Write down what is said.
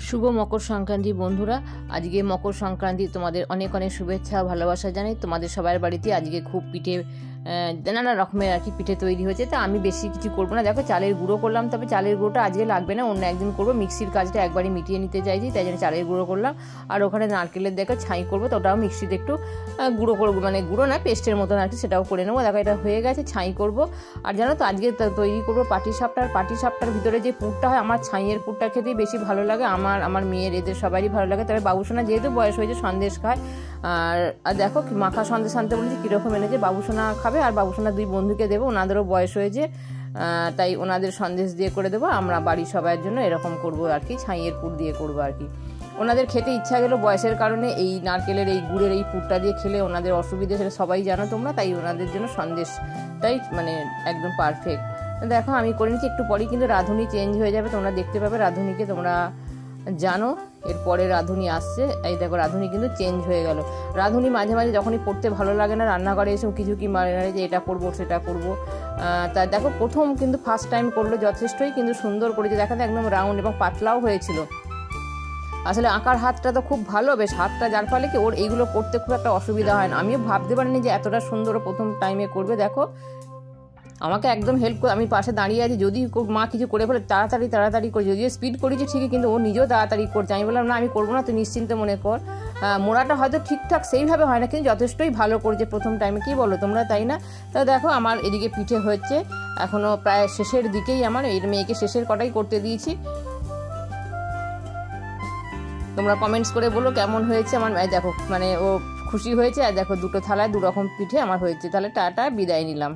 শুভ মকর সংক্রান্তি বন্ধুরা। আজকে মকর সংক্রান্তি, তোমাদের অনেক অনেক শুভেচ্ছা ভালোবাসা জানাই। তোমাদের সবার বাড়িতে আজকে খুব পিঠে, নানা রকমের আর কি পিঠে তৈরি হয়েছে। তা আমি বেশি কিছু করবো না, দেখো চালের গুঁড়ো করলাম, তবে চালের গুঁড়োটা আজকে লাগবে না, অন্য একদিন করবো। মিক্সির কাজটা একবারই মিটিয়ে নিতে চাইছি, তাই জন্য চালের গুঁড়ো করলাম। আর ওখানে নারকেলের দেখো ছাই করবো, তো ওটাও মিক্সিতে একটু গুঁড়ো করবো, মানে গুঁড়ো না পেস্টের মতন আর কি, সেটাও করে নেবো। দেখো এটা হয়ে গেছে, ছাই করবো। আর জানো তো আজকে তৈরি করবো পাটিসাপটার ভিতরে যে পুরটা হয়, আমার ছাইয়ের পুরটা খেতেই বেশি ভালো লাগে, আমার মেয়ের এদের সবারই ভালো লাগে। তবে বাবুসোনা যেহেতু বয়স হয়েছে সন্দেশ খায়, আর দেখো মাখা সন্দেশ আনতে বলেছি, কীরকম এনেছে। বাবুসোনা খাবে, আর বাবুসোনা দুই বন্ধুকে দেবো, ওনাদেরও বয়স হয়েছে, তাই ওনাদের সন্দেশ দিয়ে করে দেবো। আমরা বাড়ির সবার জন্য এরকম করবো আর কি, ছাইয়ের পুর দিয়ে করবো আর কি। ওনাদের খেতে ইচ্ছা গেল বয়সের কারণে, এই নারকেলের এই গুড়ের এই পুরটা দিয়ে খেলে ওনাদের অসুবিধে, সেটা সবাই জানো তোমরা, তাই ওনাদের জন্য সন্দেশটাই মানে একদম পারফেক্ট। দেখো আমি করে নিচ্ছি, একটু পরেই কিন্তু রাঁধুনি চেঞ্জ হয়ে যাবে, তোমরা দেখতে পাবে রাঁধুনিকে, তোমরা জানো এরপরে রাঁধুনি আসছে। এই দেখো রাঁধুনি কিন্তু চেঞ্জ হয়ে গেল। রাঁধুনি মাঝে মাঝে যখনই পড়তে ভালো লাগে না, রান্নাঘরে এসে উকি মারে যে এটা করবো সেটা করবো। তা দেখো প্রথম কিন্তু ফার্স্ট টাইম করলো, যথেষ্টই কিন্তু সুন্দর করেছে, দেখাতে একদম রাউন্ড এবং পাতলাও হয়েছিল। আসলে আঁকার হাতটা তো খুব ভালো, বেশ হাতটা, যার ফলে কি ওর এইগুলো করতে খুব একটা অসুবিধা হয় না। আমিও ভাবতে পারিনি যে এতটা সুন্দর প্রথম টাইমে করবে। দেখো আমাকে একদম হেল্প করে, আমি পাশে দাঁড়িয়ে আছি, যদি মা কিছু করে ফেলে তাড়াতাড়ি করে, যদিও স্পিড করেছি ঠিকই, কিন্তু ও নিজেও তাড়াতাড়ি করছে। আমি বললাম না আমি করবো না, তুই নিশ্চিন্তে মনে কর। মোড়াটা হয়তো ঠিকঠাক সেইভাবে হয় না, কিন্তু যথেষ্টই ভালো করেছে প্রথম টাইমে, কি বলো তোমরা, তাই না? তা দেখো আমার এদিকে পিঠে হচ্ছে, এখনও প্রায় শেষের দিকেই, আমার এর মেয়েকে শেষের কটাই করতে দিয়েছি। তোমরা কমেন্টস করে বলো কেমন হয়েছে আমার। দেখো মানে ও খুশি হয়েছে, আর দেখো দুটো থালায় দু রকম পিঠে আমার হয়েছে। তাহলে টাটা, বিদায় নিলাম।